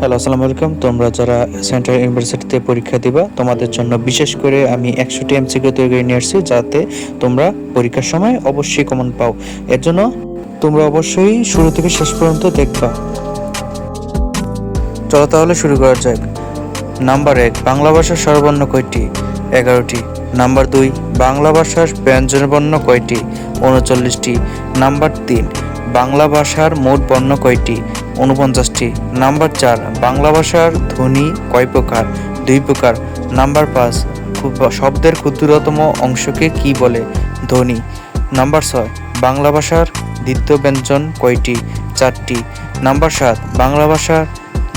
Hello, আসসালামু আলাইকুম। তোমরা যারা সেন্ট্রাল ইউনিভার্সিটিতে পরীক্ষা দিবা, তোমাদের জন্য বিশেষ করে আমি 100টি এমসিকিউ তৈরি করে নিয়ে আসছি, যাতে তোমরা পরীক্ষার সময় অবশ্যই কমন পাও। এর জন্য তোমরা অবশ্যই শুরু থেকে শেষ পর্যন্ত দেখবা। চলো তাহলে শুরু করা যাক। নাম্বার 1, বাংলা ভাষার স্বরবর্ণ কয়টি? 11টি। নাম্বার 2, বাংলা ভাষার ব্যঞ্জনবর্ণ কয়টি? 39টি। নাম্বার 3, বাংলা ভাষার মোট বর্ণ কয়টি? 49টি। নাম্বার 4, বাংলা ভাষার ধ্বনি কয় প্রকার? 2 প্রকার। নাম্বার 5, শব্দের ক্ষুদ্রতম অংশকে কি বলে? ধ্বনি। নাম্বার 6, বাংলা ভাষার দ্বিতীয় ব্যঞ্জন কয়টি? 4টি। নাম্বার 7, বাংলা ভাষার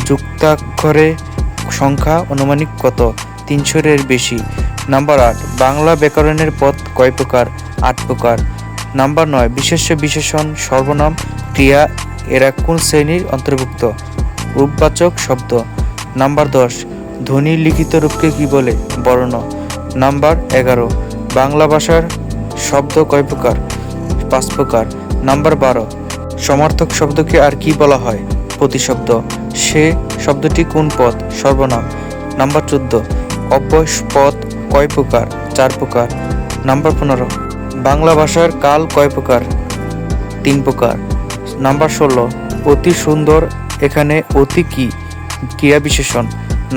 যুক্তাক্ষরের সংখ্যা আনুমানিক কত? 300-এর বেশি। নাম্বার 8, বাংলা ব্যাকরণের পদ কয় প্রকার? 8 প্রকার। নাম্বার 9, বিশেষ্য বিশেষণ সর্বনাম ক্রিয়া এরা কোন শ্রেণীর অন্তর্ভুক্ত? রূপবাচক শব্দ। নাম্বার 10, ধ্বনির লিখিত রূপকে কি বলে? বর্ণ। নাম্বার 11, বাংলা ভাষার শব্দ কয় প্রকার? 5 প্রকার। নাম্বার 12, সমার্থক শব্দকে আর কি বলা হয়? প্রতিশব্দ। সে শব্দটি কোন পদ? সর্বনাম। নাম্বার 14, অব্যয় পদ কয় প্রকার? 4 প্রকার। নাম্বার 15, বাংলা ভাষার কাল কয় প্রকার? 3 প্রকার। নাম্বার 16, অতি সুন্দর এখানে অতি কি? ক্রিয়া বিশেষণ।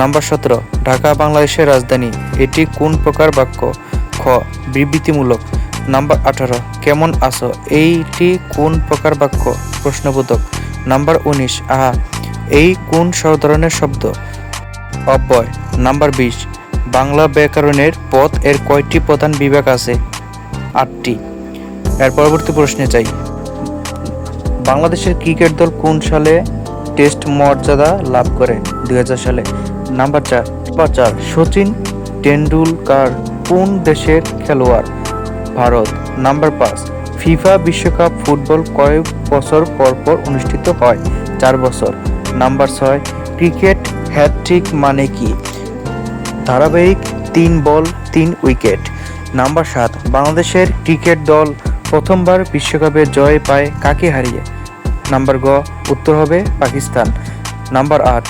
নাম্বার 17, ঢাকা বাংলাদেশের রাজধানী এটি কোন প্রকার বাক্য? খ, বিবৃতিমূলক। নাম্বার 18, কেমন আছো এইটি কোন প্রকার বাক্য? প্রশ্নবোধক। নাম্বার 19, আহা এই কোন ধরনের শব্দ? অব্যয়। নাম্বার 20, বাংলা ব্যাকরণের পদ এর কয়টি প্রধান বিভাগ আছে? 8টি। এর পরবর্তী প্রশ্নে যাই। বাংলাদেশের ক্রিকেট দল কোন সালে টেস্ট মর্যাদা লাভ করে? 2000 সালে। নাম্বার 4, সচিন টেন্ডুলকার কোন দেশের খেলোয়াড়? ভারত। নাম্বার 5, ফিফা বিশ্বকাপ ফুটবল কয় বছর পর পর অনুষ্ঠিত হয়? 4 বছর। নাম্বার 6, ক্রিকেট হ্যাটট্রিক মানে কি? ধারাবাহিক 3 বল 3 উইকেট। নাম্বার 7, বাংলাদেশের ক্রিকেট দল প্রথমবার বিশ্বকাপে জয় পায় কাকে হারিয়ে? নাম্বার গ, উত্তর হবে পাকিস্তান। নাম্বার 8,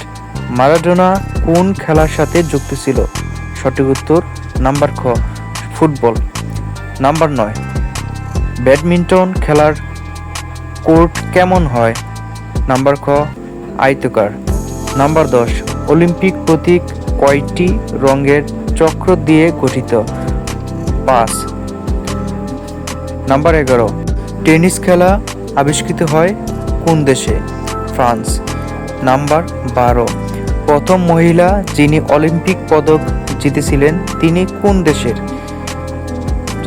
মারাডোনা কোন খেলার সাথে যুক্ত ছিল? সঠিক উত্তর নাম্বার খ, ফুটবল। নাম্বার 9, ব্যাডমিন্টন খেলার কোর্ট কেমন হয়? নাম্বার খ, আয়তাকার। নাম্বার 10, অলিম্পিক প্রতীক কয়টি রঙের চক্র দিয়ে গঠিত? 5। নাম্বার 11, টেনিস খেলা আবিষ্কৃত হয় কোন দেশে? ফ্রান্স। নাম্বার 12, প্রথম মহিলা যিনি অলিম্পিক পদক জিতেছিলেন তিনি কোন দেশের?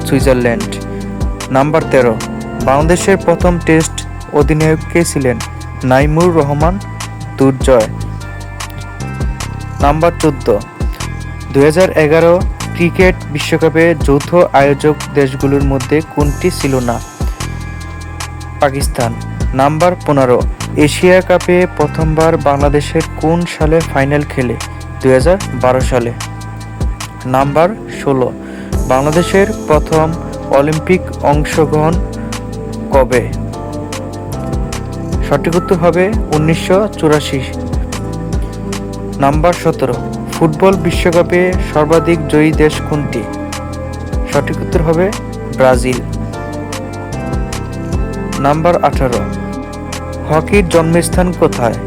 সুইজারল্যান্ড। নাম্বার 13, বাংলাদেশের প্রথম টেস্ট অধিনায়ক কে ছিলেন? নাইমুর রহমান দুর্জয়। নাম্বার 14, 2011 ক্রিকেট বিশ্বকাপে যৌথ আয়োজক দেশগুলোর মধ্যে কোনটি ছিল না? পাকিস্তান। নাম্বার 15, এশিয়া কাপে প্রথমবার বাংলাদেশের কোন সালে ফাইনাল খেলে? 2012 সালে। নাম্বার 16, বাংলাদেশের প্রথম অলিম্পিক অংশগ্রহণ কবে? সঠিক উত্তর হবে 1984। নাম্বার 17, ফুটবল বিশ্বকাপে সর্বাধিক জয়ী দেশ কোনটি? সঠিক উত্তর হবে ব্রাজিল। নাম্বার 18, হকির জন্মস্থান কোথায়?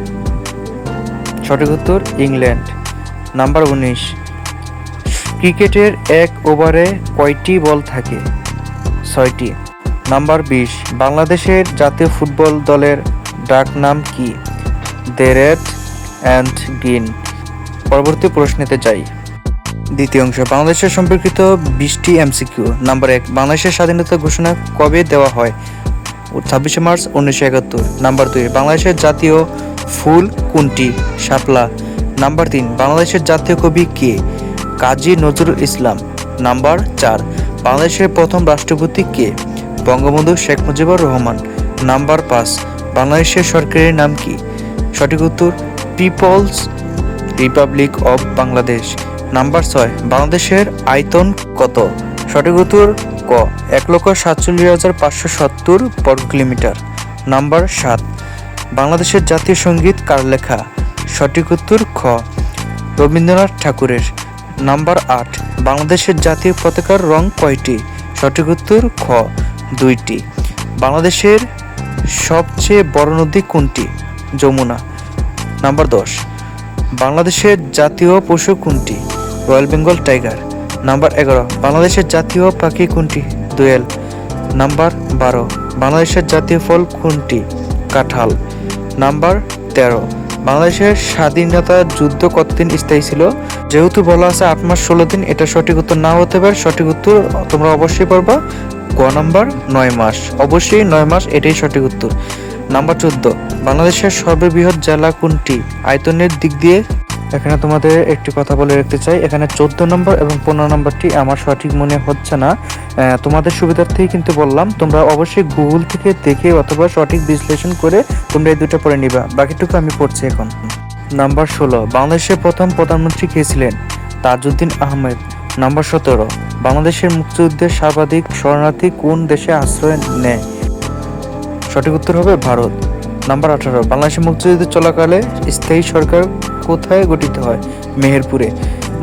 সঠিক উত্তর ইংল্যান্ড। নাম্বার 19, ক্রিকেটের এক ওভারে কয়টি বল থাকে? 6টি। নাম্বার 20, বাংলাদেশের জাতীয় ফুটবল দলের ডাকনাম কি? The red and green. পরবর্তী প্রশ্নেতে যাই। দ্বিতীয় অংশ, বাংলাদেশের সম্পর্কিত 20টি এমসিকিউ। নাম্বার 1, বাংলাদেশের স্বাধীনতা ঘোষণা কবে দেওয়া হয়? 26 মার্চ 1971। নাম্বার 2, বাংলাদেশের জাতীয় ফুল কোনটি? শাপলা। নাম্বার 3, বাংলাদেশের জাতীয় কবি কে? কাজী নজরুল ইসলাম। নাম্বার 4, বাংলাদেশের প্রথম রাষ্ট্রপতি কে? বঙ্গবন্ধু শেখ মুজিবুর রহমান। নাম্বার 5, বাংলাদেশের সরকারের নাম কি? সঠিক উত্তর People's Republic of Bangladesh. Number 6, বাংলাদেশের আয়তন কত? সঠিক উত্তর ক, 1,47,570 বর্গ কিলোমিটার। নাম্বার 7, বাংলাদেশের জাতীয় সঙ্গীত কার লেখা? সঠিক উত্তর খ রবীন্দ্রনাথ ঠাকুরের। নাম্বার 8, বাংলাদেশের জাতীয় পতাকার রং কয়টি? সঠিক উত্তর খ 2টি। বাংলাদেশের সবচেয়ে বড় নদী কোনটি? যমুনা। নাম্বার 10, বাংলাদেশের জাতীয় পশু কোনটি? Royal Bengal tiger. নাম্বার 11, বাংলাদেশের জাতীয় পাখি কোনটি? দোয়েল। নাম্বার 12, বাংলাদেশের জাতীয় ফল কোনটি? কাঁঠাল। নাম্বার 13, বাংলাদেশের স্বাধীনতা যুদ্ধ কতদিন স্থায়ী ছিল? যেহেতু বলা আছে 8 মাস 16 দিন, এটা সঠিক উত্তর নাও হতে পারে। সঠিক উত্তর তোমরা অবশ্যই পারবা গ নাম্বার 9 মাস। অবশ্যই 9 মাস, এটাই সঠিক উত্তর। নাম্বার 14, বাংলাদেশের সর্ববৃহৎ জেলা কোনটি আয়তনের দিক দিয়ে? এখানে তোমাদের একটি কথা বলে রাখতে চাই, এখানে 14 নম্বর এবং 15 নম্বরটি আমার সঠিক মনে হচ্ছে না। তোমাদের সুবিধার্থেই কিন্তু বললাম, তোমরা অবশ্যই গুগল থেকে দেখে অথবা সঠিক বিশ্লেষণ করে তোমরা এই দুটো পড়ে নিবা। বাকিটুকু আমি পড়ছি এখন। নাম্বার 16, বাংলাদেশের প্রথম প্রধানমন্ত্রী কে ছিলেন? তাজউদ্দিন আহমেদ। নাম্বার 17, বাংলাদেশের মুক্তিযুদ্ধের সর্বাধিক শরণার্থী কোন দেশে আশ্রয় নেয়? সঠিক উত্তর হবে ভারত। নাম্বার 18, বাংলাদেশের মুক্তিযুদ্ধ চলাকালে স্থায়ী সরকার কোথায় গঠিত হয়? মেহেরপুরে।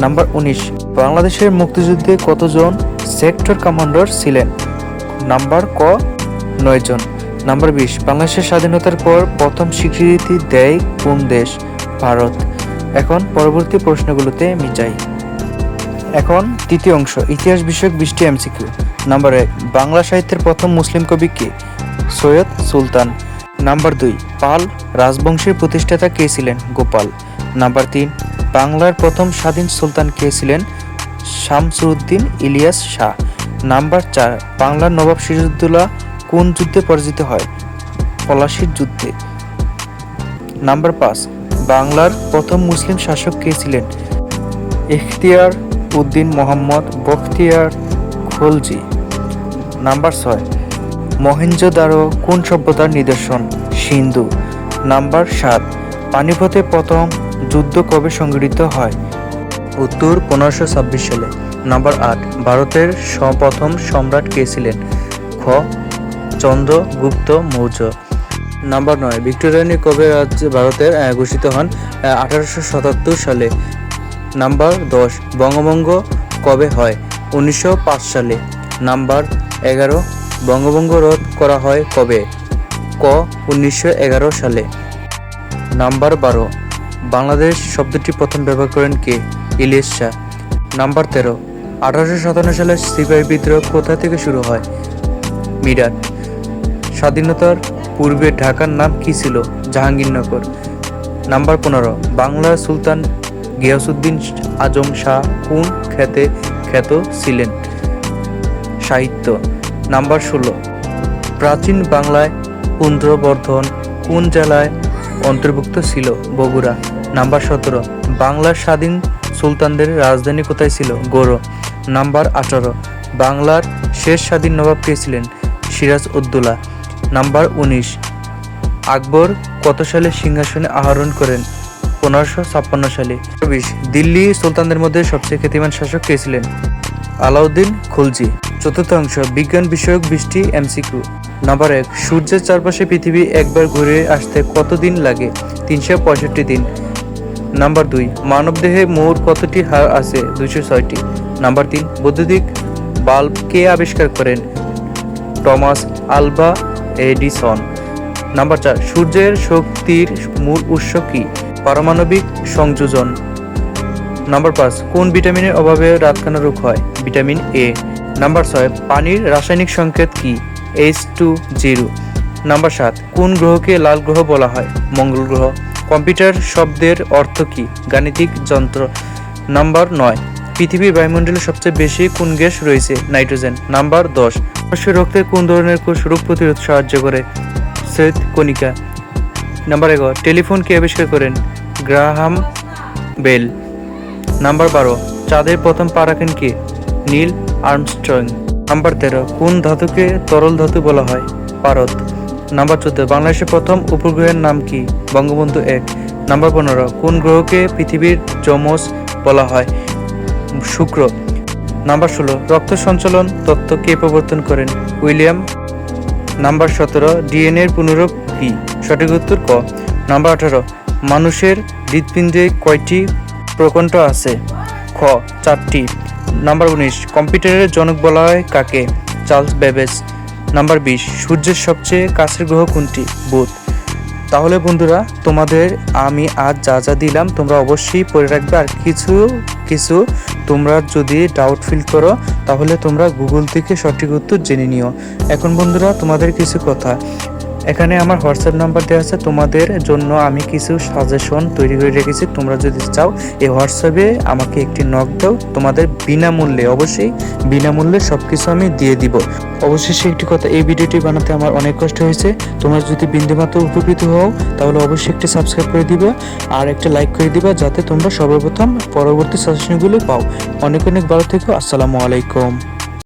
নাম্বার 19, বাংলাদেশের মুক্তিযুদ্ধে কতজন সেক্টর কমান্ডার ছিলেন? নাম্বার ক 9 জন। নাম্বার 20, বাংলাদেশের স্বাধীনতার পর প্রথম স্বীকৃতি দেয় কোন দেশ? ভারত। এখন পরবর্তী প্রশ্নগুলোতে আমি যাই। এখন তৃতীয় অংশ, ইতিহাস বিষয়ক 20টি এমসিকিউ। নাম্বার 1, বাংলা সাহিত্যের প্রথম মুসলিম কবি কে? সৈয়দ সুলতান। নাম্বার 2, পাল রাজবংশের প্রতিষ্ঠাতা কে ছিলেন? গোপাল। নাম্বার 3, বাংলার প্রথম স্বাধীন সুলতান কে ছিলেন? শামসুদ্দিন ইলিয়াস শাহ। নাম্বার 4, বাংলার নবাব সিরাজউদ্দৌলা কোন যুদ্ধে পরাজিত হয়? পলাশীর যুদ্ধে। নাম্বার 5, বাংলার প্রথম মুসলিম শাসক কে ছিলেন? ইখতিয়ার উদ্দিন মোহাম্মদ বখতিয়ার খলজি। নাম্বার 6, মহেঞ্জোদারো কোন সভ্যতার নিদর্শন? সিন্ধু। নাম্বার 7, পানিপথে প্রথম যুদ্ধ কবে সংঘটিত হয়? উত্তর 1526 সালে। নাম্বার 8, ভারতের প্রথম সম্রাট কে ছিলেন? খ চন্দ্রগুপ্ত মৌর্য। নাম্বার 9, ভিক্টোরিয়া রানী কবে ভারতের ঘোষিত হন? 1877 সালে। নাম্বার 10, বঙ্গভঙ্গ কবে হয়? 1905 সালে। নাম্বার 11, বঙ্গভঙ্গ রদ করা হয় কবে? ক 1911 সালে। নাম্বার 12, বাংলাদেশ শব্দটি প্রথম ব্যবহার করেন কে? ইলিয়াস শাহ। নাম্বার 13, 1857 সালে সিপাহী বিদ্রোহ কোথা থেকে শুরু হয়? মিরাট। স্বাধীনতার পূর্বে ঢাকার নাম কি ছিল? জাহাঙ্গীরনগর। নাম্বার 15, বাংলার সুলতান গিয়াসউদ্দিন আজম শাহ কোন খ্যাতে খ্যাত ছিলেন? সাহিত্য। নাম্বার 16, প্রাচীন বাংলায় পুন্ড্রবর্ধন কোন জেলায় অন্তর্ভুক্ত ছিল? বগুড়া। নাম্বার 17, বাংলার স্বাধীন সুলতানদের রাজধানী কোথায় ছিল? গৌড়। নাম্বার 18, বাংলার শেষ স্বাধীন নবাব কে ছিলেন? সিরাজউদ্দৌলা। নাম্বার 19, আকবর কত সালে সিংহাসনে আরোহণ করেন? 1556 সালে। 20, দিল্লি সুলতানদের মধ্যে সবচেয়ে খ্যাতিমান শাসক কে ছিলেন? আলাউদ্দিন খলজি। চতুর্থ অংশ, বিজ্ঞান বিষয়ক 20টি এমসিকিউ। নাম্বার 1, সূর্যের চারপাশে পৃথিবী একবার ঘুরে আসতে কত দিন লাগে? 365 দিন। নাম্বার 2, মানবদেহে মোট কতটি হাড় আছে? 206টি। নাম্বার 3, বৈদ্যুতিক বাল্ব কে আবিষ্কার করেন? Thomas Alva Edison. নাম্বার 4, সূর্যের শক্তির মূল উৎস কি? পারমাণবিক সংযোজন। নাম্বার 5, কোন ভিটামিনের অভাবে রাতকানা রোগ হয়? Vitamin A. নাম্বার 6, পানির রাসায়নিক সংকেত কি? H2O। নাম্বার 7, কোন গ্রহকে লাল গ্রহ বলা হয়? মঙ্গল গ্রহ। কম্পিউটার শব্দের অর্থ কি? গাণিতিক যন্ত্র। নাম্বার 9, পৃথিবীর বায়ুমণ্ডলে সবচেয়ে বেশি কোন গ্যাস রয়েছে? নাইট্রোজেন। নাম্বার 10, রক্তের কোন ধরনের কোষ রোগ প্রতিরোধ সাহায্য করে? শ্বেত কণিকা। নাম্বার 11, টেলিফোন কে আবিষ্কার করেন? Graham bell. নাম্বার 12, চাঁদের প্রথম পা রাখেন কে? Neil Armstrong. নাম্বার 13, কোন ধাতুকে তরল ধাতু বলা হয়? পারদ। নাম্বার 14, বাংলাদেশের প্রথম উপগ্রহের নাম কি? বঙ্গবন্ধু 1। নাম্বার 15, কোন গ্রহকে পৃথিবীর যমজ বলা হয়? শুক্র। নাম্বার 16, রক্ত সঞ্চালন তত্ত্ব কে প্রবর্তন করেন? উইলিয়াম। নাম্বার 17, ডিএনএ এর পুনরূপ কি? সঠিক উত্তর ক। নাম্বার 18, মানুষের হৃৎপিণ্ডে কয়টি প্রকণ্ঠ আছে? খ 4টি। নাম্বার 19, কম্পিউটারের জনক বলা হয় কাকে? Charles Babbage. নাম্বার 20, সূর্যের সবচেয়ে কাছের গ্রহ কোনটি? বুধ। তাহলে বন্ধুরা, তোমাদের আমি আজ যা যা দিলাম তোমরা অবশ্যই পড়ে রাখবে। আর কিছু তোমরা যদি ডাউট ফিল করো তাহলে তোমরা গুগল থেকে সঠিক উত্তর জেনে নিও। এখন বন্ধুরা, তোমাদের কিছু কথা, এখানে আমার হোয়াটসঅ্যাপ নাম্বার দেওয়া আছে। তোমাদের জন্য আমি কিছু সাজেশন তৈরি করে রেখেছি। তোমরা যদি চাও এই হোয়াটসঅ্যাপে আমাকে একটি নক দাও, তোমাদের বিনামূল্যে, অবশ্যই বিনামূল্যে সব কিছু আমি দিয়ে দিব। অবশ্যই একটি কথা, এই ভিডিওটি বানাতে আমার অনেক কষ্ট হয়েছে। তোমরা যদি বিন্দুমাত্র উপকৃত হও তাহলে অবশ্যই একটি সাবস্ক্রাইব করে দিবে আর একটা লাইক করে দিবে, যাতে তোমরা সর্বপ্রথম পরবর্তী সাজেশনগুলো পাও। অনেক অনেক ভালো থেকো। আসসালামু আলাইকুম।